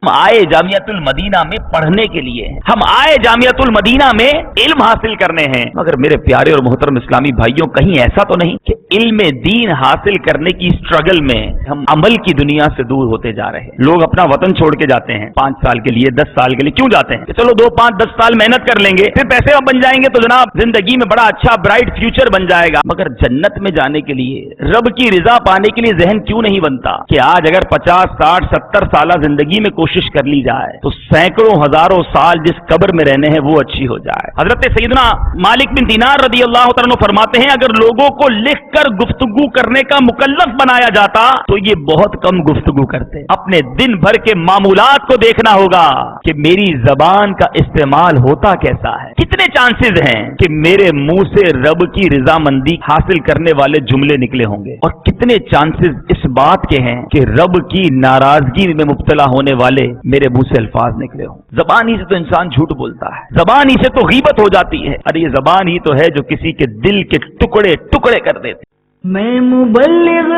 آئے جامعۃ المدینہ میں پڑھنے کے لیے، ہم آئے جامعۃ المدینہ میں علم حاصل کرنے ہیں، مگر میرے پیارے اور محترم اسلامی بھائیوں کہیں ایسا تو نہیں کہ علم دین حاصل کرنے کی اسٹرگل میں ہم عمل کی دنیا سے دور ہوتے جا رہے ہیں۔ لوگ اپنا وطن چھوڑ کے جاتے ہیں 5 سال کے لیے، 10 سال کے لیے، کیوں جاتے ہیں کہ چلو 2 5 10 سال محنت کر لیں گے، پھر پیسے بن جائیں گے تو جناب زندگی میں بڑا اچھا برائٹ فیوچر بن جائے گا۔ مگر جنت میں جانے کے لیے، رب کی رضا پانے کے لیے ذہن کیوں نہیں بنتا کہ آج اگر 50 60 70 سالہ زندگی میں کوشش کر لی جائے تو سینکڑوں ہزاروں سال جس قبر میں رہنے ہیں وہ اچھی ہو جائے۔ حضرت سیدنا مالک بن دینار رضی اللہ تعالیٰ عنہ فرماتے ہیں اگر لوگوں کو لکھ کر گفتگو کرنے کا مکلف بنایا جاتا تو یہ بہت کم گفتگو کرتے۔ اپنے دن بھر کے معمولات کو دیکھنا ہوگا کہ میری زبان کا استعمال ہوتا کیسا ہے، کتنے چانسز ہیں کہ میرے منہ سے رب کی رضامندی حاصل کرنے والے جملے نکلے ہوں گے، اور کتنے چانسز اس بات کے ہیں کہ رب کی ناراضگی میں مبتلا ہونے والے میرے منہ سے الفاظ نکلے ہوں۔ زبان ہی سے تو انسان جھوٹ بولتا ہے، زبان ہی سے تو غیبت ہو جاتی ہے، اور یہ زبان ہی تو ہے جو کسی کے دل کے ٹکڑے ٹکڑے کر دیتے۔ میں مبلغ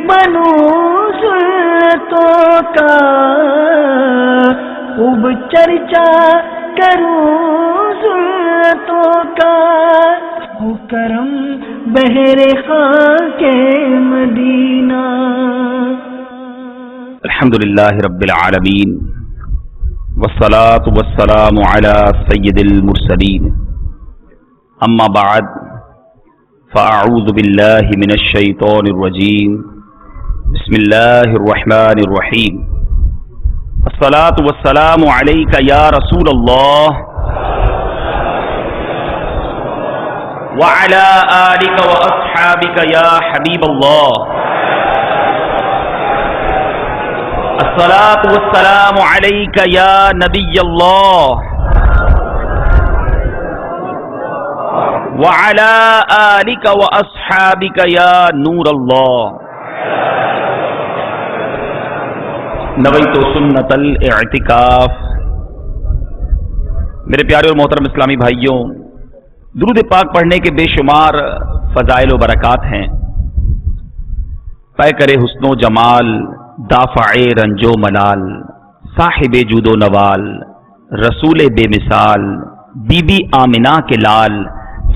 بنوں سنتوں کا، خوب چرچا کروں سنتوں کا، ہو کرم بہر خاک مدینہ۔ الحمدللہ رب العالمین والصلاة والسلام علی سید المرسلین، اما بعد فاعوذ باللہ من الشیطان الرجیم، بسم اللہ الرحمن الرحیم، الصلاة والسلام علیک یا رسول اللہ وعلی آلک واصحابک یا حبیب اللہ، الصلاة والسلام علیک یا نبی اللہ وعلی آلک واصحابک یا نور اللہ۔ نویت سنت الاعتکاف۔ میرے پیارے اور محترم اسلامی بھائیوں، درود پاک پڑھنے کے بے شمار فضائل و برکات ہیں۔ پیکر حسن و جمال، دافع رنج و ملال، صاحب جود و نوال، رسول بے مثال، بی بی آمنہ کے لال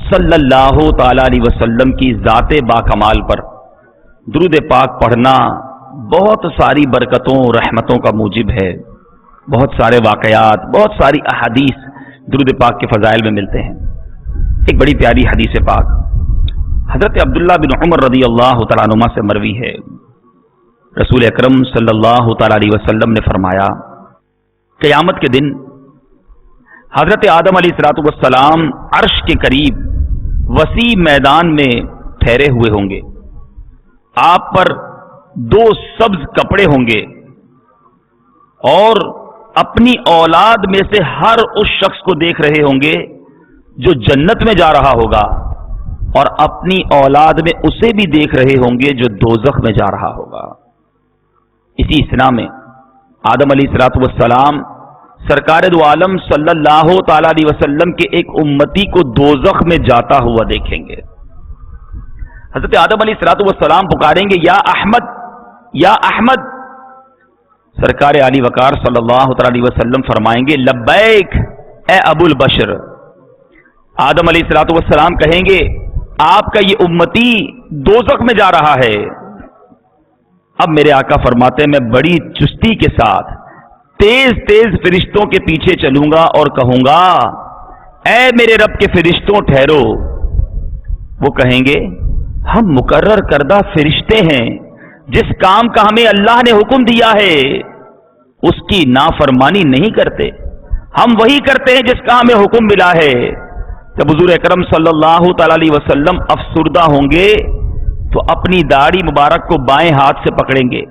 صلی اللہ تعالی علیہ وسلم کی ذات با کمال پر درود پاک پڑھنا بہت ساری برکتوں رحمتوں کا موجب ہے۔ بہت سارے واقعات، بہت ساری احادیث درود پاک کے فضائل میں ملتے ہیں۔ ایک بڑی پیاری حدیث پاک حضرت عبداللہ بن عمر رضی اللہ تعالیٰ عنہما سے مروی ہے۔ رسول اکرم صلی اللہ تعالیٰ علیہ وسلم نے فرمایا قیامت کے دن حضرت آدم علیہ السلام عرش کے قریب وسیع میدان میں ٹھہرے ہوئے ہوں گے، آپ پر 2 سبز کپڑے ہوں گے، اور اپنی اولاد میں سے ہر اس شخص کو دیکھ رہے ہوں گے جو جنت میں جا رہا ہوگا، اور اپنی اولاد میں اسے بھی دیکھ رہے ہوں گے جو دوزخ میں جا رہا ہوگا۔ اسی اسنا میں آدم علیہ السلام سرکار دو عالم صلی اللہ تعالی علیہ وسلم کے ایک امتی کو دوزخ میں جاتا ہوا دیکھیں گے۔ حضرت آدم علیہ السلام پکاریں گے یا احمد یا احمد، سرکار علی وقار صلی اللہ تعالی علیہ وسلم فرمائیں گے لبیک اے ابو البشر۔ آدم علیہ السلام کہیں گے آپ کا یہ امتی دوزخ میں جا رہا ہے۔ اب میرے آقا فرماتے ہیں میں بڑی چستی کے ساتھ تیز تیز فرشتوں کے پیچھے چلوں گا اور کہوں گا اے میرے رب کے فرشتوں ٹھہرو۔ وہ کہیں گے ہم مقرر کردہ فرشتے ہیں، جس کام کا ہمیں اللہ نے حکم دیا ہے اس کی نافرمانی نہیں کرتے، ہم وہی کرتے ہیں جس کا ہمیں حکم ملا ہے۔ جب حضور اکرم صلی اللہ تعالی علیہ وسلم افسردہ ہوں گے تو اپنی داڑھی مبارک کو بائیں ہاتھ سے پکڑیں گے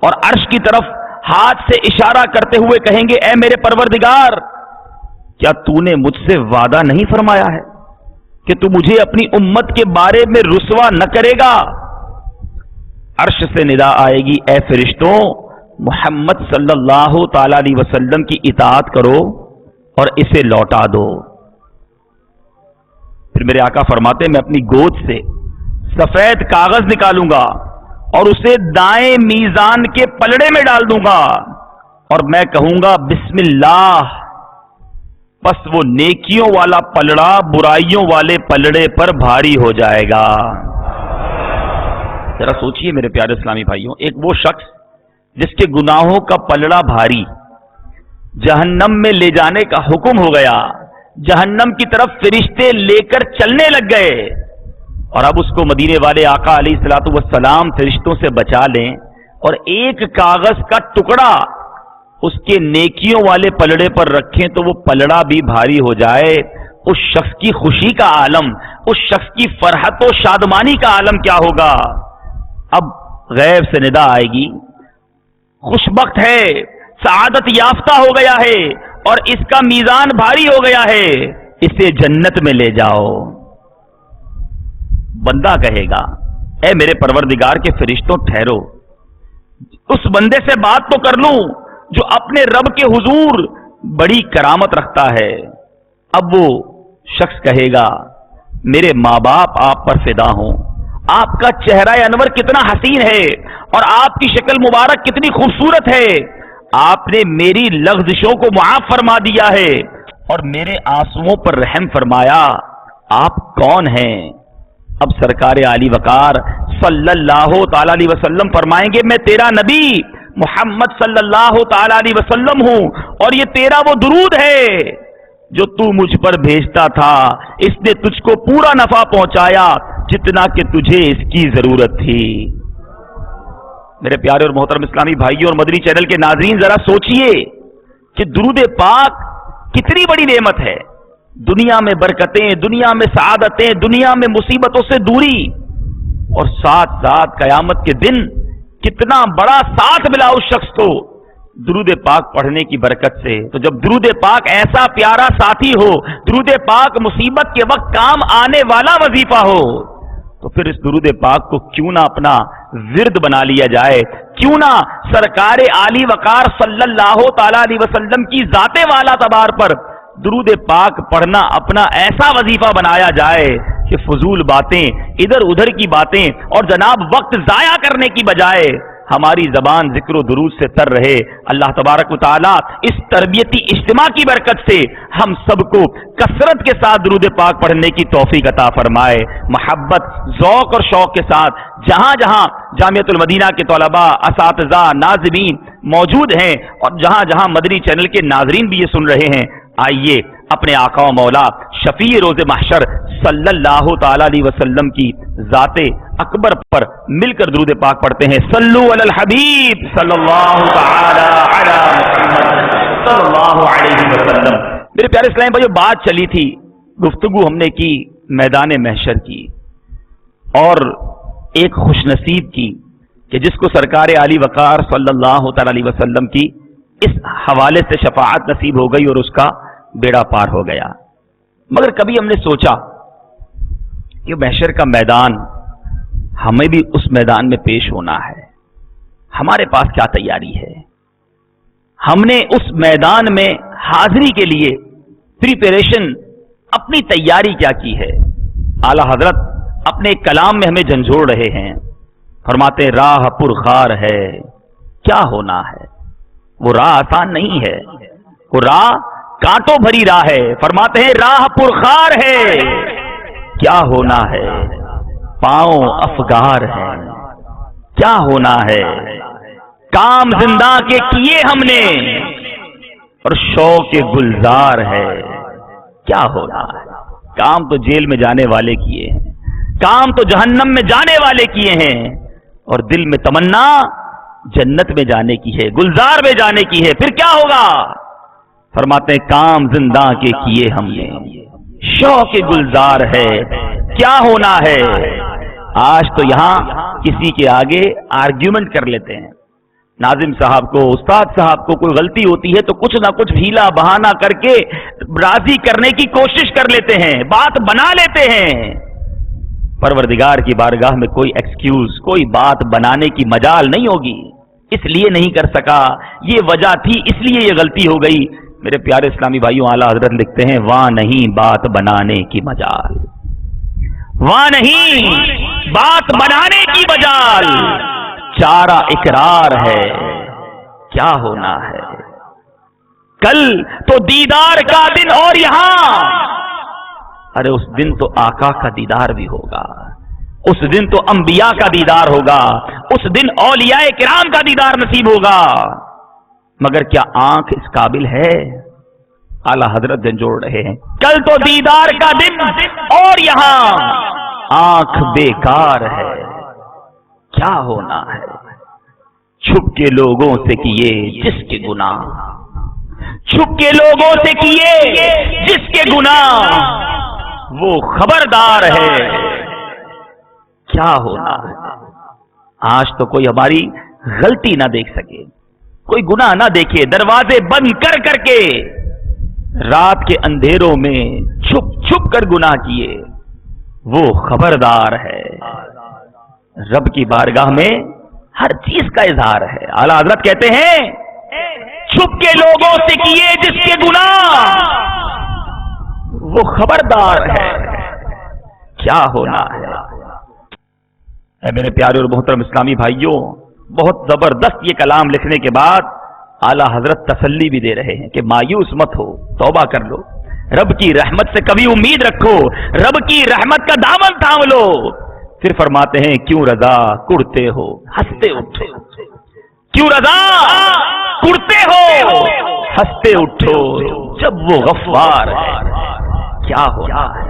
اور عرش کی طرف ہاتھ سے اشارہ کرتے ہوئے کہیں گے اے میرے پروردگار، کیا تو نے مجھ سے وعدہ نہیں فرمایا ہے کہ تو مجھے اپنی امت کے بارے میں رسوا نہ کرے گا؟ عرش سے ندا آئے گی اے فرشتوں، محمد صلی اللہ تعالی علیہ وسلم کی اطاعت کرو اور اسے لوٹا دو۔ پھر میرے آقا فرماتے ہیں میں اپنی گود سے سفید کاغذ نکالوں گا اور اسے دائیں میزان کے پلڑے میں ڈال دوں گا، اور میں کہوں گا بسم اللہ، بس وہ نیکیوں والا پلڑا برائیوں والے پلڑے پر بھاری ہو جائے گا۔ ذرا سوچئے میرے پیارے اسلامی بھائیوں، ایک وہ شخص جس کے گناہوں کا پلڑا بھاری، جہنم میں لے جانے کا حکم ہو گیا، جہنم کی طرف فرشتے لے کر چلنے لگ گئے، اور اب اس کو مدینے والے آقا علیہ الصلوۃ والسلام فرشتوں سے بچا لیں اور ایک کاغذ کا ٹکڑا اس کے نیکیوں والے پلڑے پر رکھیں تو وہ پلڑا بھی بھاری ہو جائے، اس شخص کی خوشی کا عالم، اس شخص کی فرحت و شادمانی کا عالم کیا ہوگا؟ اب غیب سے ندا آئے گی، خوش بخت ہے، سعادت یافتہ ہو گیا ہے اور اس کا میزان بھاری ہو گیا ہے، اسے جنت میں لے جاؤ۔ بندہ کہے گا اے میرے پروردگار کے فرشتوں ٹھہرو، اس بندے سے بات تو کر لوں جو اپنے رب کے حضور بڑی کرامت رکھتا ہے۔ اب وہ شخص کہے گا میرے ماں باپ آپ پر فدا ہوں، آپ کا چہرہ انور کتنا حسین ہے اور آپ کی شکل مبارک کتنی خوبصورت ہے، آپ نے میری لغزشوں کو معاف فرما دیا ہے اور میرے آنسوؤں پر رحم فرمایا، آپ کون ہیں؟ اب سرکار علی وقار صلی اللہ تعالی علیہ وسلم فرمائیں گے میں تیرا نبی محمد صلی اللہ تعالی علیہ وسلم ہوں، اور یہ تیرا وہ درود ہے جو تو مجھ پر بھیجتا تھا، اس نے تجھ کو پورا نفع پہنچایا جتنا کہ تجھے اس کی ضرورت تھی۔ میرے پیارے اور محترم اسلامی بھائیوں اور مدنی چینل کے ناظرین، ذرا سوچئے کہ درود پاک کتنی بڑی نعمت ہے، دنیا میں برکتیں، دنیا میں سعادتیں، دنیا میں مصیبتوں سے دوری، اور ساتھ ساتھ قیامت کے دن کتنا بڑا ساتھ ملا اس شخص کو درود پاک پڑھنے کی برکت سے۔ تو جب درود پاک ایسا پیارا ساتھی ہو، درود پاک مصیبت کے وقت کام آنے والا وظیفہ ہو، تو پھر اس درود پاک کو کیوں نہ اپنا ورد بنا لیا جائے، کیوں نہ سرکار عالی وقار صلی اللہ تعالی علیہ وسلم کی ذات والا تبار پر درود پاک پڑھنا اپنا ایسا وظیفہ بنایا جائے کہ فضول باتیں، ادھر ادھر کی باتیں اور جناب وقت ضائع کرنے کی بجائے ہماری زبان ذکر و درود سے تر رہے۔ اللہ تبارک و تعالیٰ اس تربیتی اجتماع کی برکت سے ہم سب کو کثرت کے ساتھ درود پاک پڑھنے کی توفیق عطا فرمائے، محبت، ذوق اور شوق کے ساتھ جہاں جہاں جامعۃ المدینہ کے طلباء، اساتذہ، ناظرین موجود ہیں اور جہاں جہاں مدنی چینل کے ناظرین بھی یہ سن رہے ہیں، آئیے اپنے آقا و مولا شفیع روز محشر صلی اللہ تعالی علیہ وسلم کی ذات اکبر پر مل کر درود پاک پڑھتے ہیں۔ صلو علی الحبیب صلی اللہ تعالی علی محمد صلی اللہ علیہ وسلم۔ میرے پیارے اسلام بھائیو، بات چلی تھی، گفتگو ہم نے کی میدان محشر کی اور ایک خوش نصیب کی کہ جس کو سرکار علی وقار صلی اللہ تعالی علیہ وسلم کی اس حوالے سے شفاعت نصیب ہو گئی اور اس کا بیڑا پار ہو گیا۔ مگر کبھی ہم نے سوچا کہ محشر کا میدان، ہمیں بھی اس میدان میں پیش ہونا ہے، ہمارے پاس کیا تیاری ہے؟ ہم نے اس میدان میں حاضری کے لیے پریپریشن، اپنی تیاری کیا کی ہے؟ اعلی حضرت اپنے کلام میں ہمیں جھنجھوڑ رہے ہیں، فرماتے راہ پرخار ہے کیا ہونا ہے، وہ راہ آسان نہیں ہے، وہ راہ کانٹوں بھری راہ ہے، فرماتے ہیں راہ پرخار ہے کیا ہونا ہے، پاؤں افگار ہے کیا ہونا ہے، کام زندہ کے کیے ہم نے اور شوق گلزار ہے کیا ہونا ہے۔ کام تو جیل میں جانے والے کیے ہیں، کام تو جہنم میں جانے والے کیے ہیں، اور دل میں تمنا جنت میں جانے کی ہے، گلزار میں جانے کی ہے، پھر کیا ہوگا؟ فرماتے ہیں کام زندہ کے کیے ہم نے، شوق گلزار ہے کیا ہونا ہے۔ آج تو یہاں کسی کے آگے آرگیومنٹ کر لیتے ہیں، ناظم صاحب کو، استاد صاحب کو کوئی غلطی ہوتی ہے تو کچھ نہ کچھ ہیلا بہانہ کر کے راضی کرنے کی کوشش کر لیتے ہیں، بات بنا لیتے ہیں۔ پروردگار کی بارگاہ میں کوئی ایکسکیوز، کوئی بات بنانے کی مجال نہیں ہوگی، اس لیے نہیں کر سکا، یہ وجہ تھی، اس لیے یہ غلطی ہو گئی۔ میرے پیارے اسلامی بھائیوں، اعلیٰ حضرت لکھتے ہیں وہاں نہیں بات بنانے کی مجال، وہاں نہیں بات بنانے کی مجال، چارہ اقرار ہے کیا ہونا ہے. کل تو دیدار کا دن اور یہاں، ارے اس دن تو آقا کا دیدار بھی ہوگا، اس دن تو انبیاء کا دیدار ہوگا، اس دن اولیاء کرام کا دیدار نصیب ہوگا. مگر کیا آنکھ اس قابل ہے؟ اعلی حضرت دن جوڑ رہے ہیں، کل تو دیدار کا دن اور یہاں آنکھ بیکار ہے. کیا ہونا ہے؟ چھپ کے لوگوں سے کیے جس کے گناہ، چھپ کے لوگوں سے کیے جس کے گناہ، وہ خبردار ہے. کیا ہونا ہے؟ آج تو کوئی ہماری غلطی نہ دیکھ سکے، کوئی گناہ نہ دیکھے، دروازے بند کر کر کے رات کے اندھیروں میں چھپ چھپ کر گناہ کیے، وہ خبردار ہے. رب کی بارگاہ میں ہر چیز کا اظہار ہے. اعلیٰ حضرت کہتے ہیں چھپ کے لوگوں سے کیے جس کے گناہ، وہ خبردار ہے. کیا ہونا ہے؟ اے میرے پیارے اور محترم اسلامی بھائیوں، بہت زبردست یہ کلام لکھنے کے بعد اعلیٰ حضرت تسلی بھی دے رہے ہیں کہ مایوس مت ہو، توبہ کر لو، رب کی رحمت سے کبھی امید رکھو، رب کی رحمت کا دامن تھام لو. پھر فرماتے ہیں کیوں رضا کڑتے ہو ہنستے اٹھو، کیوں رضا کڑتے ہو ہنستے اٹھو جب وہ غفار ہے. کیا ہونا ہے؟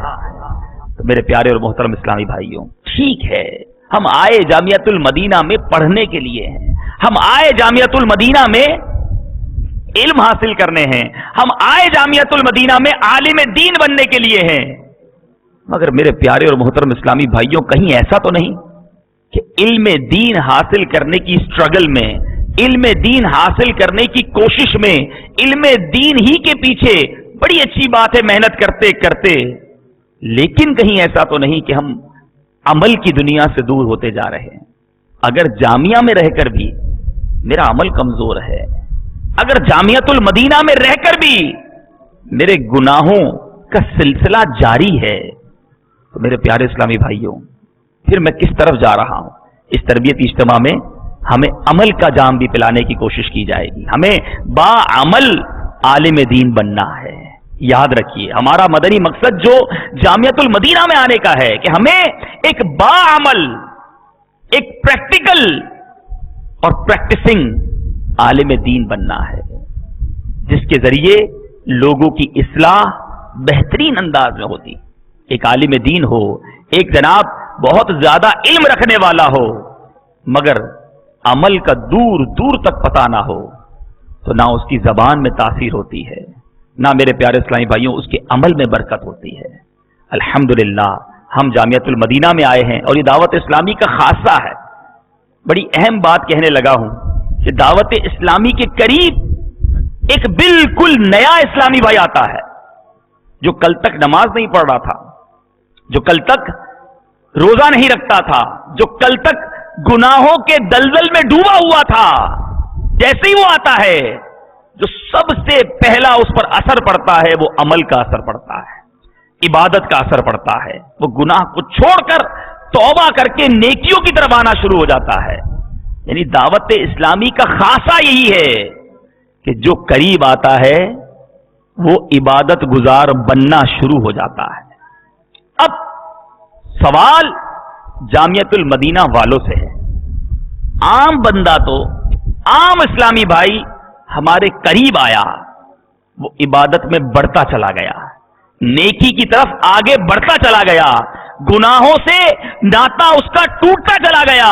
تو میرے پیارے اور محترم اسلامی بھائیوں، ٹھیک ہے ہم آئے جامعۃ المدینہ میں پڑھنے کے لیے ہیں، ہم آئے جامعۃ المدینہ میں علم حاصل کرنے ہیں، ہم آئے جامعۃ المدینہ میں عالم دین بننے کے لیے ہیں. مگر میرے پیارے اور محترم اسلامی بھائیوں، کہیں ایسا تو نہیں کہ علم دین حاصل کرنے کی سٹرگل میں، علم دین حاصل کرنے کی کوشش میں، علم دین ہی کے پیچھے بڑی اچھی بات ہے محنت کرتے کرتے، لیکن کہیں ایسا تو نہیں کہ ہم عمل کی دنیا سے دور ہوتے جا رہے ہیں. اگر جامعہ میں رہ کر بھی میرا عمل کمزور ہے، اگر جامعۃ المدینہ میں رہ کر بھی میرے گناہوں کا سلسلہ جاری ہے، تو میرے پیارے اسلامی بھائیوں پھر میں کس طرف جا رہا ہوں؟ اس تربیتی اجتماع میں ہمیں عمل کا جام بھی پلانے کی کوشش کی جائے گی، ہمیں با عمل عالم دین بننا ہے. یاد رکھیے ہمارا مدنی مقصد جو جامعۃ المدینہ میں آنے کا ہے کہ ہمیں ایک با عمل، ایک پریکٹیکل اور پریکٹسنگ عالم دین بننا ہے، جس کے ذریعے لوگوں کی اصلاح بہترین انداز میں ہوتی. ایک عالم دین ہو، ایک جناب بہت زیادہ علم رکھنے والا ہو، مگر عمل کا دور دور تک پتہ نہ ہو، تو نہ اس کی زبان میں تاثیر ہوتی ہے، نہ میرے پیارے اسلامی بھائیوں اس کے عمل میں برکت ہوتی ہے. الحمدللہ ہم جامعۃ المدینہ میں آئے ہیں اور یہ دعوت اسلامی کا خاصہ ہے. بڑی اہم بات کہنے لگا ہوں کہ دعوت اسلامی کے قریب ایک بالکل نیا اسلامی بھائی آتا ہے، جو کل تک نماز نہیں پڑھ رہا تھا، جو کل تک روزہ نہیں رکھتا تھا، جو کل تک گناہوں کے دلدل میں ڈوبا ہوا تھا. جیسے ہی وہ آتا ہے، جو سب سے پہلا اس پر اثر پڑتا ہے وہ عمل کا اثر پڑتا ہے، عبادت کا اثر پڑتا ہے. وہ گناہ کو چھوڑ کر توبہ کر کے نیکیوں کی طرف آنا شروع ہو جاتا ہے. یعنی دعوت اسلامی کا خاصہ یہی ہے کہ جو قریب آتا ہے وہ عبادت گزار بننا شروع ہو جاتا ہے. اب سوال جامعۃ المدینہ والوں سے ہے. عام بندہ تو، عام اسلامی بھائی ہمارے قریب آیا، وہ عبادت میں بڑھتا چلا گیا، نیکی کی طرف آگے بڑھتا چلا گیا، گناہوں سے ناتا اس کا ٹوٹتا چلا گیا.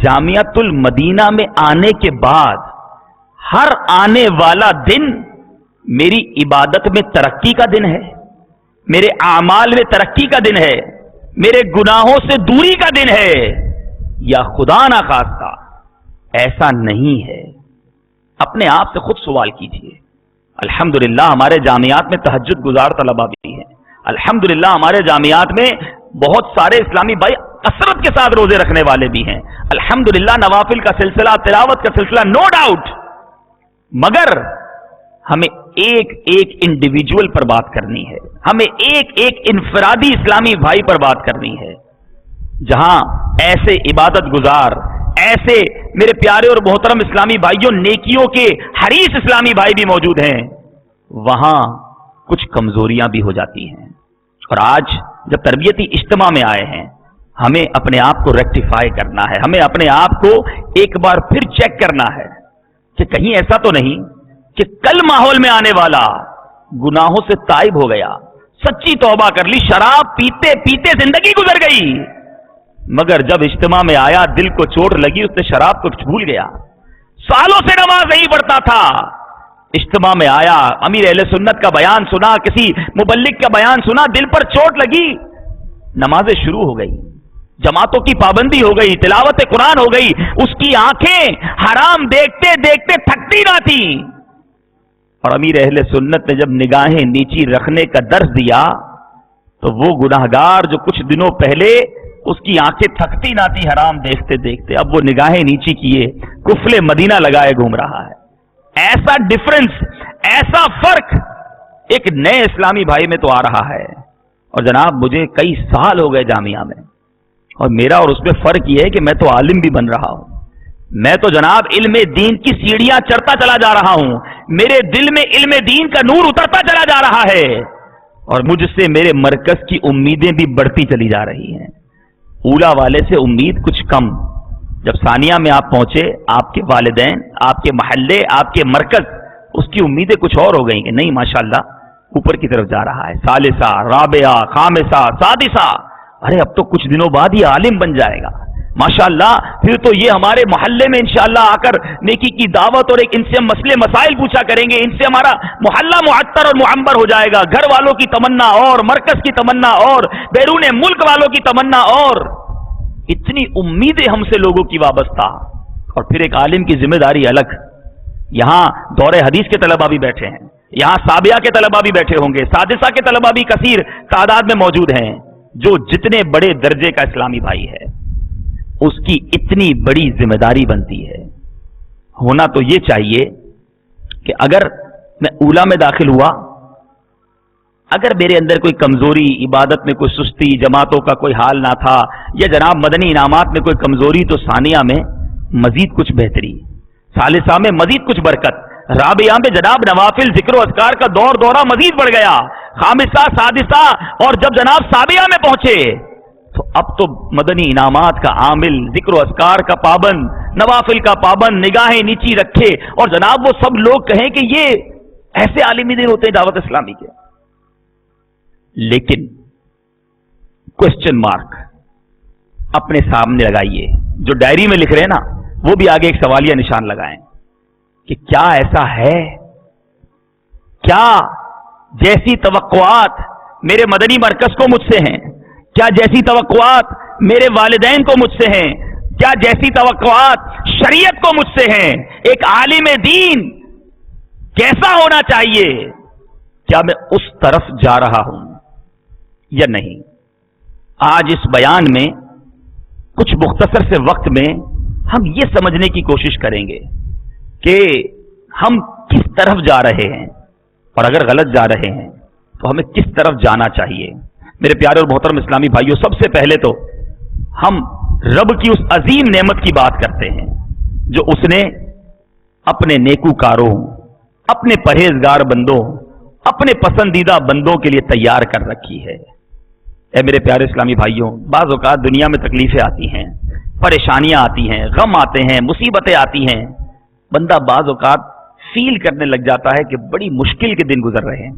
جامعۃ المدینہ میں آنے کے بعد ہر آنے والا دن میری عبادت میں ترقی کا دن ہے، میرے اعمال میں ترقی کا دن ہے، میرے گناہوں سے دوری کا دن ہے. یا خدا نہ خواستہ ایسا نہیں ہے؟ اپنے آپ سے خود سوال کیجئے. الحمدللہ ہمارے جامعات میں تہجد گزار طلبہ بھی ہیں، الحمدللہ ہمارے جامعات میں بہت سارے اسلامی بھائی کثرت کے ساتھ روزے رکھنے والے بھی ہیں، الحمدللہ نوافل کا سلسلہ، تلاوت کا سلسلہ، نو ڈاؤٹ. مگر ہمیں ایک ایک انڈیویجول پر بات کرنی ہے، ہمیں ایک ایک انفرادی اسلامی بھائی پر بات کرنی ہے، جہاں ایسے عبادت گزار، ایسے میرے پیارے اور محترم اسلامی بھائیوں نیکیوں کے حریص اسلامی بھائی بھی موجود ہیں، وہاں کچھ کمزوریاں بھی ہو جاتی ہیں. اور آج جب تربیتی اجتماع میں آئے ہیں، ہمیں اپنے آپ کو ریکٹیفائی کرنا ہے، ہمیں اپنے آپ کو ایک بار پھر چیک کرنا ہے کہ کہیں ایسا تو نہیں کہ کل ماحول میں آنے والا گناہوں سے تائب ہو گیا، سچی توبہ کر لی، شراب پیتے پیتے زندگی گزر گئی، مگر جب اجتماع میں آیا دل کو چوٹ لگی، اس نے شراب کو بھول گیا، سالوں سے نماز نہیں پڑھتا تھا، اجتماع میں آیا، امیر اہل سنت کا بیان سنا، کسی مبلغ کا بیان سنا، دل پر چوٹ لگی، نمازیں شروع ہو گئی، جماعتوں کی پابندی ہو گئی، تلاوت قرآن ہو گئی، اس کی آنکھیں حرام دیکھتے دیکھتے تھکتی نہ تھیں. اور امیر اہل سنت نے جب نگاہیں نیچی رکھنے کا درس دیا تو وہ گناہگار جو کچھ دنوں پہلے اس کی آنکھیں تھکتی نہ تھی حرام دیکھتے دیکھتے، اب وہ نگاہیں نیچی کیے کفل مدینہ لگائے گھوم رہا ہے. ایسا ڈفرنس، ایسا فرق ایک نئے اسلامی بھائی میں تو آ رہا ہے. اور جناب مجھے کئی سال ہو گئے جامعہ میں، اور میرا اور اس میں فرق یہ ہے کہ میں تو عالم بھی بن رہا ہوں، میں تو جناب علم دین کی سیڑھیاں چڑھتا چلا جا رہا ہوں، میرے دل میں علم دین کا نور اترتا چلا جا رہا ہے، اور مجھ سے میرے مرکز کی امیدیں بھی بڑھتی چلی جا رہی ہیں. اولا والے سے امید کچھ کم، جب ثانیہ میں آپ پہنچے، آپ کے والدین، آپ کے محلے، آپ کے مرکز، اس کی امیدیں کچھ اور ہو گئی کہ نہیں ماشاءاللہ اوپر کی طرف جا رہا ہے، ثالثہ، رابعہ، خامسہ، سادسہ، ارے اب تو کچھ دنوں بعد یہ عالم بن جائے گا ماشاءاللہ، پھر تو یہ ہمارے محلے میں انشاءاللہ آ کر نیکی کی دعوت اور ایک ان سے ہم مسئلے مسائل پوچھا کریں گے، ان سے ہمارا محلہ معطر اور معمر ہو جائے گا، گھر والوں کی تمنا اور مرکز کی تمنا اور بیرون ملک والوں کی تمنا، اور اتنی امیدیں ہم سے لوگوں کی وابستہ، اور پھر ایک عالم کی ذمہ داری الگ. یہاں دور حدیث کے طلباء بھی بیٹھے ہیں، یہاں سابعہ کے طلباء بھی بیٹھے ہوں گے، سادسہ کے طلباء بھی کثیر تعداد میں موجود ہیں. جو جتنے بڑے درجے کا اسلامی بھائی ہے اس کی اتنی بڑی ذمہ داری بنتی ہے. ہونا تو یہ چاہیے کہ اگر میں اولا میں داخل ہوا، اگر میرے اندر کوئی کمزوری، عبادت میں کوئی سستی، جماعتوں کا کوئی حال نہ تھا، یا جناب مدنی انعامات میں کوئی کمزوری، تو ثانیہ میں مزید کچھ بہتری، ثالثہ میں مزید کچھ برکت، رابعہ میں جناب نوافل ذکر و اذکار کا دورہ مزید بڑھ گیا، خامسہ، سادسہ، اور جب جناب سابعہ میں پہنچے تو اب تو مدنی انعامات کا عامل، ذکر و اذکار کا پابند، نوافل کا پابند، نگاہیں نیچی رکھے، اور جناب وہ سب لوگ کہیں کہ یہ ایسے عالمی دن ہوتے ہیں دعوت اسلامی کے. لیکن کوسچن مارک اپنے سامنے لگائیے، جو ڈائری میں لکھ رہے ہیں نا وہ بھی آگے ایک سوالیہ نشان لگائیں کہ کیا ایسا ہے، کیا جیسی توقعات میرے مدنی مرکز کو مجھ سے ہیں، کیا جیسی توقعات میرے والدین کو مجھ سے ہیں، کیا جیسی توقعات شریعت کو مجھ سے ہیں، ایک عالم دین کیسا ہونا چاہیے، کیا میں اس طرف جا رہا ہوں یا نہیں. آج اس بیان میں کچھ مختصر سے وقت میں ہم یہ سمجھنے کی کوشش کریں گے کہ ہم کس طرف جا رہے ہیں، اور اگر غلط جا رہے ہیں تو ہمیں کس طرف جانا چاہیے. میرے پیارے اور محترم اسلامی بھائیوں، سب سے پہلے تو ہم رب کی اس عظیم نعمت کی بات کرتے ہیں جو اس نے اپنے نیکوکاروں، اپنے پرہیزگار بندوں، اپنے پسندیدہ بندوں کے لیے تیار کر رکھی ہے. اے میرے پیارے اسلامی بھائیوں، بعض اوقات دنیا میں تکلیفیں آتی ہیں، پریشانیاں آتی ہیں، غم آتے ہیں، مصیبتیں آتی ہیں، بندہ بعض اوقات فیل کرنے لگ جاتا ہے کہ بڑی مشکل کے دن گزر رہے ہیں.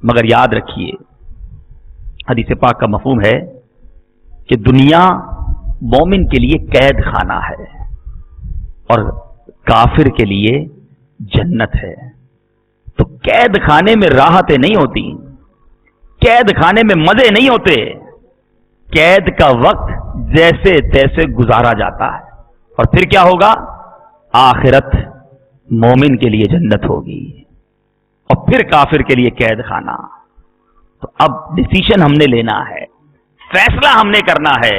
مگر یاد رکھیے، حدیث پاک کا مفہوم ہے کہ دنیا مومن کے لیے قید خانہ ہے اور کافر کے لیے جنت ہے. تو قید خانے میں راحتیں نہیں ہوتی، قید خانے میں مزے نہیں ہوتے، قید کا وقت جیسے تیسے گزارا جاتا ہے، اور پھر کیا ہوگا؟ آخرت مومن کے لیے جنت ہوگی اور پھر کافر کے لیے قید خانہ. تو اب ڈیسیشن ہم نے لینا ہے، فیصلہ ہم نے کرنا ہے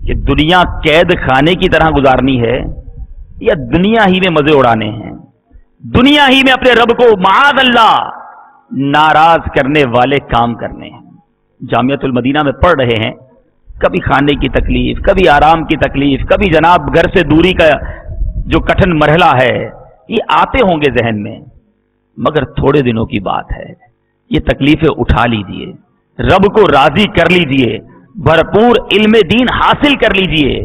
کہ دنیا قید خانے کی طرح گزارنی ہے یا دنیا ہی میں مزے اڑانے ہیں، دنیا ہی میں اپنے رب کو معاذ اللہ ناراض کرنے والے کام کرنے ہیں. جامعۃ المدینہ میں پڑھ رہے ہیں کبھی کھانے کی تکلیف، کبھی آرام کی تکلیف، کبھی جناب گھر سے دوری کا جو کٹھن مرحلہ ہے، یہ آتے ہوں گے ذہن میں، مگر تھوڑے دنوں کی بات ہے. یہ تکلیفیں اٹھا لیجئے، رب کو راضی کر لیجئے، بھرپور علم دین حاصل کر لیجئے.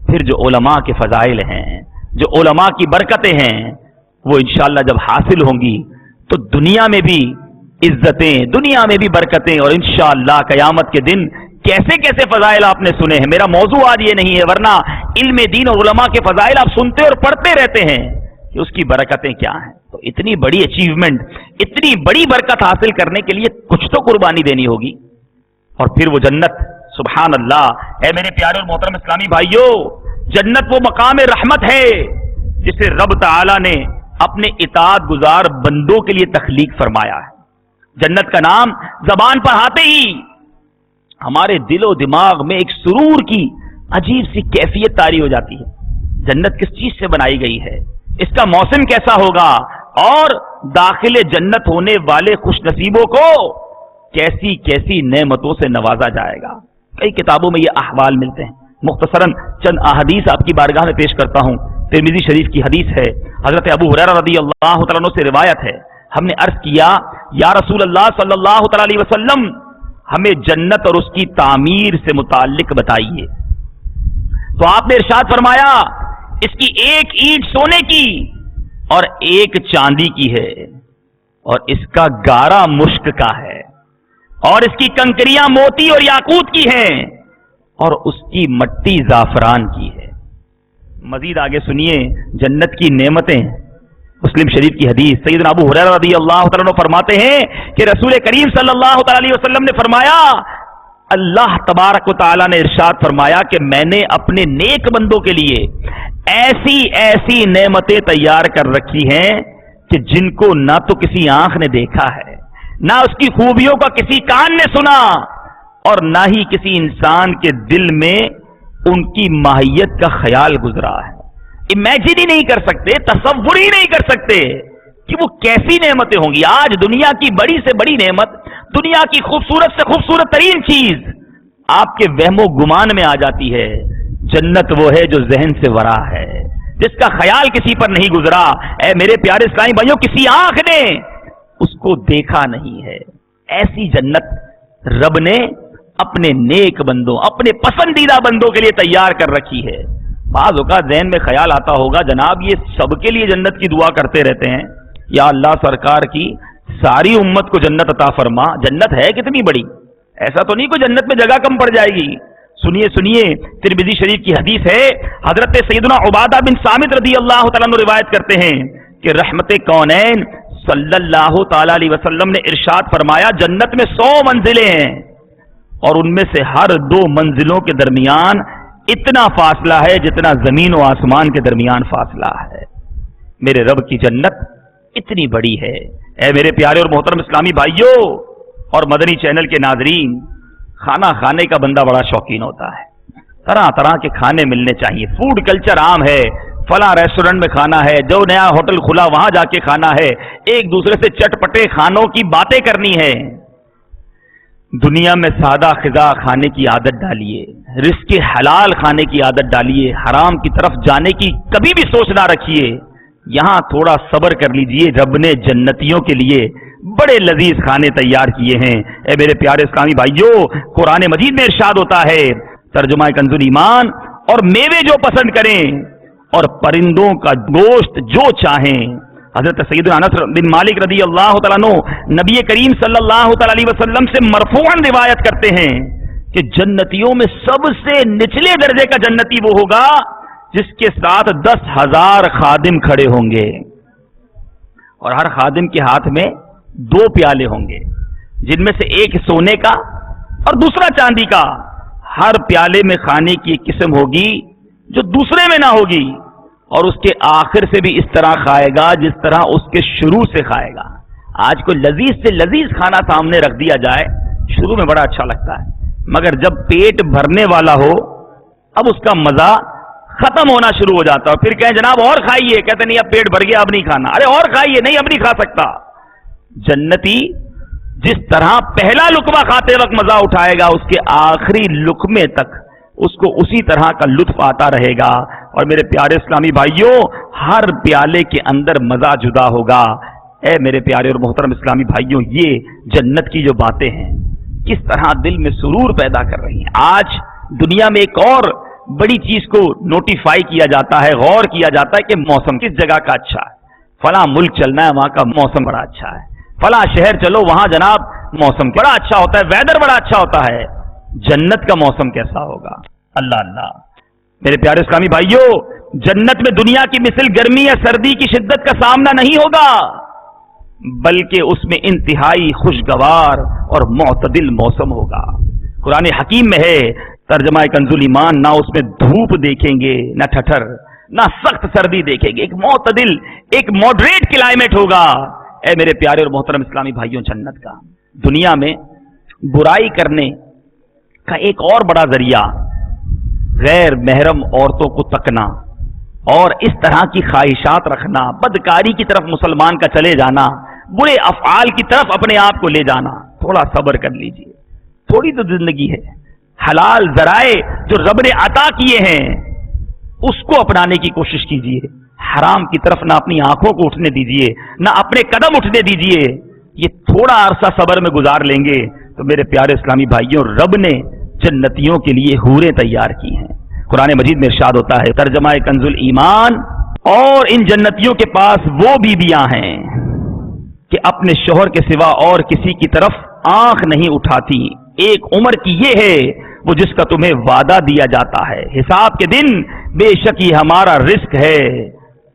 پھر جو علماء کے فضائل ہیں، جو علماء کی برکتیں ہیں، وہ انشاءاللہ جب حاصل ہوں گی تو دنیا میں بھی عزتیں، دنیا میں بھی برکتیں، اور انشاءاللہ قیامت کے دن کیسے کیسے فضائل آپ نے سنے ہیں. میرا موضوع آج یہ نہیں ہے، ورنہ علم دین اور علماء کے فضائل آپ سنتے اور پڑھتے رہتے ہیں کہ اس کی برکتیں کیا ہیں. تو اتنی بڑی اچیومنٹ، اتنی بڑی برکت حاصل کرنے کے لیے کچھ تو قربانی دینی ہوگی. اور پھر وہ جنت، سبحان اللہ. اے میرے پیارے اور محترم اسلامی بھائیوں، جنت وہ مقام رحمت ہے جسے رب تعالی نے اپنے اطاعت گزار بندوں کے لیے تخلیق فرمایا ہے. جنت کا نام زبان پر آتے ہی ہمارے دل و دماغ میں ایک سرور کی عجیب سی کیفیت طاری ہو جاتی ہے. جنت کس چیز سے بنائی گئی ہے، اس کا موسم کیسا ہوگا، اور داخل جنت ہونے والے خوش نصیبوں کو کیسی کیسی نعمتوں سے نوازا جائے گا. کئی کتابوں میں یہ احوال ملتے ہیں. مختصراً چند احادیث آپ کی بارگاہ میں پیش کرتا ہوں. ترمذی شریف کی حدیث ہے، حضرت ابو ہریرہ رضی اللہ تعالیٰ عنہ سے روایت ہے. ہم نے عرض کیا یا رسول اللہ صلی اللہ تعالیٰ علیہ وسلم، ہمیں جنت اور اس کی تعمیر سے متعلق بتائیے. تو آپ نے ارشاد فرمایا، اس کی ایک اینٹ سونے کی اور ایک چاندی کی ہے، اور اس کا گارا مشک کا ہے، اور اس کی کنکریاں موتی اور یاقوت کی ہیں، اور اس کی مٹی زعفران کی ہے. مزید آگے سنیے جنت کی نعمتیں. مسلم شریف کی حدیث، سیدنا ابو ہریرہ رضی اللہ تعالیٰ عنہ فرماتے ہیں کہ رسول کریم صلی اللہ تعالیٰ علیہ وسلم نے فرمایا، اللہ تبارک و تعالیٰ نے ارشاد فرمایا کہ میں نے اپنے نیک بندوں کے لیے ایسی ایسی نعمتیں تیار کر رکھی ہیں کہ جن کو نہ تو کسی آنکھ نے دیکھا ہے، نہ اس کی خوبیوں کا کسی کان نے سنا، اور نہ ہی کسی انسان کے دل میں ان کی ماہیت کا خیال گزرا ہے. امیجن ہی نہیں کر سکتے، تصور ہی نہیں کر سکتے کہ وہ کیسی نعمتیں ہوں گی. آج دنیا کی بڑی سے بڑی نعمت، دنیا کی خوبصورت سے خوبصورت ترین چیز آپ کے وہم و گمان میں آ جاتی ہے. جنت وہ ہے جو ذہن سے ورا ہے، جس کا خیال کسی پر نہیں گزرا. اے میرے پیارے اسلامی بھائیوں، کسی آنکھ نے اس کو دیکھا نہیں ہے. ایسی جنت رب نے اپنے نیک بندوں، اپنے پسندیدہ بندوں کے لیے تیار کر رکھی ہے. بعض اوقات ذہن میں خیال آتا ہوگا، جناب یہ سب کے لیے جنت کی دعا کرتے رہتے ہیں، یا اللہ سرکار کی ساری امت کو جنت عطا فرما. جنت ہے کتنی بڑی، ایسا تو نہیں کوئی جنت میں جگہ کم پڑ جائے گی. سنیے سنیے، ترمذی شریف کی حدیث ہے، حضرت سیدنا عبادہ بن صامت رضی اللہ تعالیٰ عنہ روایت کرتے ہیں کہ رحمت کونین صلی اللہ تعالیٰ علیہ وسلم نے ارشاد فرمایا، جنت میں 100 منزلیں ہیں، اور ان میں سے ہر 2 منزلوں کے درمیان اتنا فاصلہ ہے جتنا زمین و آسمان کے درمیان فاصلہ ہے. میرے رب کی جنت اتنی بڑی ہے. اے میرے پیارے اور محترم اسلامی بھائیوں اور مدنی چینل کے ناظرین، کھانا کھانے کا بندہ بڑا شوقین ہوتا ہے. طرح طرح کے کھانے ملنے چاہیے. فوڈ کلچر عام ہے، فلاں ریسٹورنٹ میں کھانا ہے، جو نیا ہوٹل کھلا وہاں جا کے کھانا ہے، ایک دوسرے سے چٹپٹے کھانوں کی باتیں کرنی ہے. دنیا میں سادہ غذا کھانے کی عادت ڈالیے، رزق حلال کھانے کی عادت ڈالیے، حرام کی طرف جانے کی کبھی بھی سوچ نہ رکھیے. یہاں تھوڑا صبر کر لیجئے، رب نے جنتیوں کے لیے بڑے لذیذ کھانے تیار کیے ہیں. اے میرے پیارے اسلامی بھائیوں، قرآن مجید میں ارشاد ہوتا ہے، ترجمہ کنز ایمان، اور میوے جو پسند کریں اور پرندوں کا گوشت جو چاہیں. حضرت سیدنا انس بن مالک رضی اللہ تعالیٰ عنہ نبی کریم صلی اللہ تعالیٰ علیہ وسلم سے مرفوعاً روایت کرتے ہیں کہ جنتیوں میں سب سے نچلے درجے کا جنتی وہ ہوگا جس کے ساتھ 10,000 خادم کھڑے ہوں گے، اور ہر خادم کے ہاتھ میں 2 پیالے ہوں گے، جن میں سے ایک سونے کا اور دوسرا چاندی کا. ہر پیالے میں کھانے کی ایک قسم ہوگی جو دوسرے میں نہ ہوگی، اور اس کے آخر سے بھی اس طرح کھائے گا جس طرح اس کے شروع سے کھائے گا. آج کوئی لذیذ سے لذیذ کھانا سامنے رکھ دیا جائے، شروع میں بڑا اچھا لگتا ہے، مگر جب پیٹ بھرنے والا ہو اب اس کا مزہ ختم ہونا شروع ہو جاتا ہے. پھر کہیں جناب اور کھائیے، کہتے نہیں اب پیٹ بھر گیا اب نہیں کھانا. ارے اور کھائیے، نہیں اب نہیں کھا سکتا. جنتی جس طرح پہلا لقمہ کھاتے وقت مزہ اٹھائے گا، اس کے آخری لقمے تک اس کو اسی طرح کا لطف آتا رہے گا. اور میرے پیارے اسلامی بھائیوں، ہر پیالے کے اندر مزہ جدا ہوگا. اے میرے پیارے اور محترم اسلامی بھائیوں، یہ جنت کی جو باتیں ہیں کس طرح دل میں سرور پیدا کر رہی ہیں. آج دنیا میں ایک اور بڑی چیز کو نوٹیفائی کیا جاتا ہے، غور کیا جاتا ہے کہ موسم کس جگہ کا اچھا ہے. فلاں ملک چلنا ہے، وہاں کا موسم بڑا اچھا ہے. فلاں شہر چلو، وہاں جناب موسم بڑا اچھا ہوتا ہے، ویدر بڑا اچھا ہوتا ہے. جنت کا موسم کیسا ہوگا؟ اللہ اللہ. میرے پیارے اسلامی بھائیوں، جنت میں دنیا کی مثل گرمی یا سردی کی شدت کا سامنا نہیں ہوگا، بلکہ اس میں انتہائی خوشگوار اور معتدل موسم ہوگا. قرآن حکیم میں ہے، ترجمہ کنز ایمان، نہ اس میں دھوپ دیکھیں گے نہ ٹھٹر، نہ سخت سردی دیکھیں گے، ایک معتدل، ایک ماڈریٹ کلائمیٹ ہوگا. اے میرے پیارے اور محترم اسلامی بھائیوں، جنت کا دنیا میں برائی کرنے کا ایک اور بڑا ذریعہ غیر محرم عورتوں کو تکنا اور اس طرح کی خواہشات رکھنا، بدکاری کی طرف مسلمان کا چلے جانا، برے افعال کی طرف اپنے آپ کو لے جانا. تھوڑا صبر کر لیجئے، تھوڑی تو زندگی ہے. حلال ذرائع جو رب نے عطا کیے ہیں اس کو اپنانے کی کوشش کیجئے. حرام کی طرف نہ اپنی آنکھوں کو اٹھنے دیجئے، نہ اپنے قدم اٹھنے دیجئے. یہ تھوڑا عرصہ صبر میں گزار لیں گے تو میرے پیارے اسلامی بھائیوں، رب نے جنتیوں کے لیے حوریں تیار کی ہیں. قرآن مجید میں ارشاد ہوتا ہے، ترجمہ کنز ایمان، اور ان جنتیوں کے پاس وہ بیویاں ہیں کہ اپنے شوہر کے سوا اور کسی کی طرف آنکھ نہیں اٹھاتی. ایک عمر کی یہ ہے وہ جس کا تمہیں وعدہ دیا جاتا ہے. حساب کے دن بے شک یہ ہمارا رزق ہے،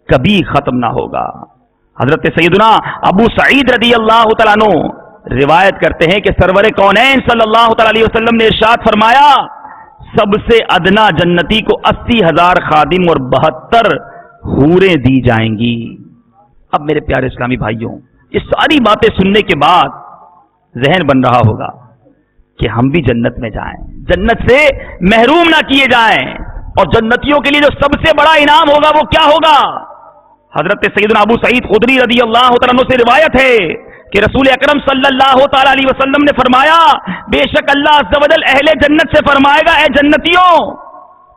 کبھی ختم نہ ہوگا. حضرت سیدنا ابو سعید رضی اللہ تعالیٰ عنہ روایت کرتے ہیں کہ سرور کونین صلی اللہ تعالی علیہ وسلم نے ارشاد فرمایا، سب سے ادنا جنتی کو 80,000 خادم اور 72 حوریں دی جائیں گی. اب میرے پیارے اسلامی بھائیوں، یہ ساری باتیں سننے کے بعد ذہن بن رہا ہوگا کہ ہم بھی جنت میں جائیں، جنت سے محروم نہ کیے جائیں. اور جنتیوں کے لیے جو سب سے بڑا انعام ہوگا وہ کیا ہوگا؟ حضرت سیدنا ابو سعید خدری رضی اللہ تعالیٰ عنہ سے روایت ہے کہ رسول اکرم صلی اللہ تعالی علیہ وسلم نے فرمایا، بے شک اللہ عز و جل اہل جنت سے فرمائے گا، اے جنتیوں.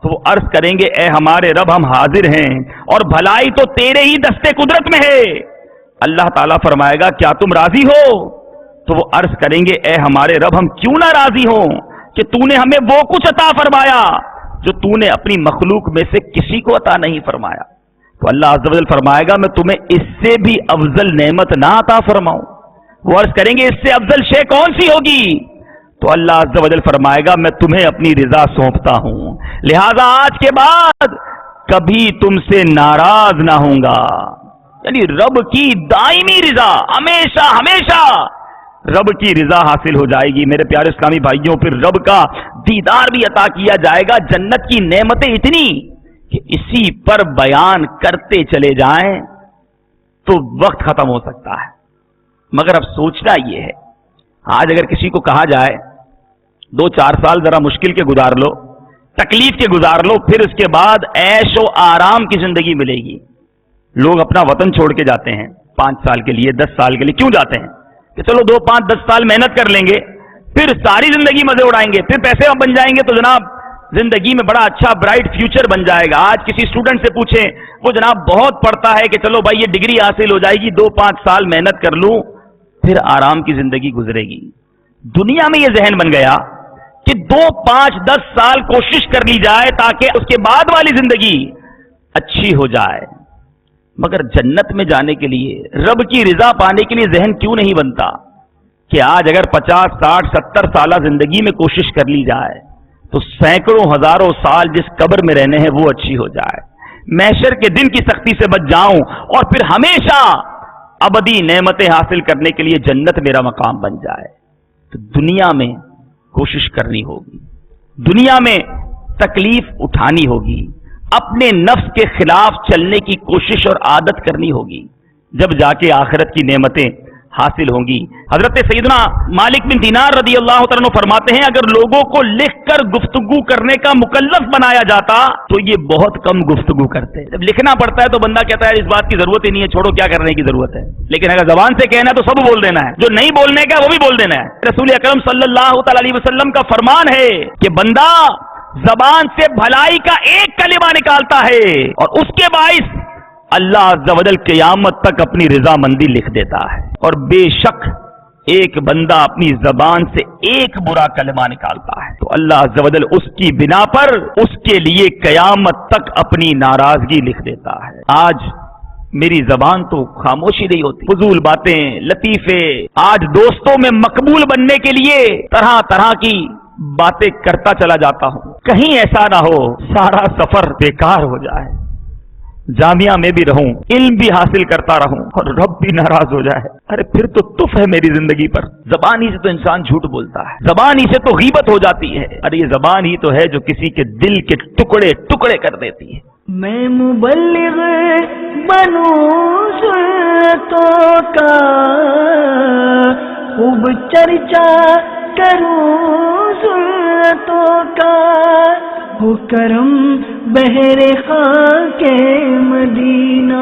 تو وہ عرض کریں گے، اے ہمارے رب، ہم حاضر ہیں اور بھلائی تو تیرے ہی دستے قدرت میں ہے. اللہ تعالیٰ فرمائے گا، کیا تم راضی ہو؟ تو وہ عرض کریں گے، اے ہمارے رب، ہم کیوں نہ راضی ہوں کہ تو نے ہمیں وہ کچھ عطا فرمایا جو تو نے اپنی مخلوق میں سے کسی کو عطا نہیں فرمایا. تو اللہ عز و جل فرمائے گا، میں تمہیں اس سے بھی افضل نعمت نہ عطا فرماؤں؟ وہ عرض کریں گے، اس سے افضل شے کون سی ہوگی؟ تو اللہ عز و جل فرمائے گا، میں تمہیں اپنی رضا سونپتا ہوں، لہذا آج کے بعد کبھی تم سے ناراض نہ ہوں گا. یعنی رب کی دائمی رضا، ہمیشہ ہمیشہ رب کی رضا حاصل ہو جائے گی. میرے پیارے اسلامی بھائیوں، پھر رب کا دیدار بھی عطا کیا جائے گا. جنت کی نعمتیں اتنی کہ اسی پر بیان کرتے چلے جائیں تو وقت ختم ہو سکتا ہے. مگر اب سوچنا یہ ہے، آج اگر کسی کو کہا جائے 2-4 سال ذرا مشکل کے گزار لو، تکلیف کے گزار لو، پھر اس کے بعد عیش و آرام کی زندگی ملے گی. لوگ اپنا وطن چھوڑ کے جاتے ہیں 5 سال کے لیے، 10 سال کے لیے. کیوں جاتے ہیں؟ کہ چلو 2-5-10 سال محنت کر لیں گے، پھر ساری زندگی مزے اڑائیں گے، پھر پیسے بن جائیں گے تو جناب زندگی میں بڑا اچھا برائٹ فیوچر بن جائے گا. آج کسی اسٹوڈنٹ سے پوچھیں، وہ جناب بہت پڑھتا ہے کہ چلو بھائی یہ ڈگری حاصل ہو جائے گی، 2-5 سال محنت کر لوں پھر آرام کی زندگی گزرے گی. دنیا میں یہ ذہن بن گیا کہ 2-5-10 سال کوشش کر لی جائے تاکہ اس کے بعد والی زندگی اچھی ہو جائے. مگر جنت میں جانے کے لیے، رب کی رضا پانے کے لیے ذہن کیوں نہیں بنتا کہ آج اگر 50, 60, 70 سالہ زندگی میں کوشش کر لی جائے تو سینکڑوں ہزاروں سال جس قبر میں رہنے ہیں وہ اچھی ہو جائے، محشر کے دن کی سختی سے بچ جاؤں اور پھر ہمیشہ ابدی نعمتیں حاصل کرنے کے لیے جنت میرا مقام بن جائے. تو دنیا میں کوشش کرنی ہوگی، دنیا میں تکلیف اٹھانی ہوگی، اپنے نفس کے خلاف چلنے کی کوشش اور عادت کرنی ہوگی. جب جا کے آخرت کی نعمتیں حاصل ہوں گی۔ حضرت سیدنا مالک بن دینار رضی اللہ تعالیٰ عنہ فرماتے ہیں اگر لوگوں کو لکھ کر گفتگو کرنے کا مکلف بنایا جاتا تو یہ بہت کم گفتگو کرتے۔ جب لکھنا پڑتا ہے تو بندہ کہتا ہے اس بات کی ضرورت ہی نہیں ہے، چھوڑو کیا کرنے کی ضرورت ہے، لیکن اگر زبان سے کہنا ہے تو سب بول دینا ہے، جو نہیں بولنے کا وہ بھی بول دینا ہے۔ رسول اکرم صلی اللہ تعالی علیہ وسلم کا فرمان ہے کہ بندہ زبان سے بھلائی کا ایک کلمہ نکالتا ہے اور اس کے باعث اللہ عز و جل قیامت تک اپنی رضامندی لکھ دیتا ہے، اور بے شک ایک بندہ اپنی زبان سے ایک برا کلمہ نکالتا ہے تو اللہ عز و جل اس کی بنا پر اس کے لیے قیامت تک اپنی ناراضگی لکھ دیتا ہے۔ آج میری زبان تو خاموشی نہیں ہوتی، فضول باتیں، لطیفے، آج دوستوں میں مقبول بننے کے لیے طرح طرح کی باتیں کرتا چلا جاتا ہوں، کہیں ایسا نہ ہو سارا سفر بیکار ہو جائے، جامعہ میں بھی رہوں، علم بھی حاصل کرتا رہوں اور رب بھی ناراض ہو جائے، ارے پھر تو تف ہے میری زندگی پر۔ زبان ہی سے تو انسان جھوٹ بولتا ہے، زبان ہی سے تو غیبت ہو جاتی ہے، ارے یہ زبان ہی تو ہے جو کسی کے دل کے ٹکڑے ٹکڑے کر دیتی ہے۔ میں مبلغ بنوں سنتوں کا، خوب چرچا کروں سنتوں کا، ہو کرم بہر خاک مدینہ۔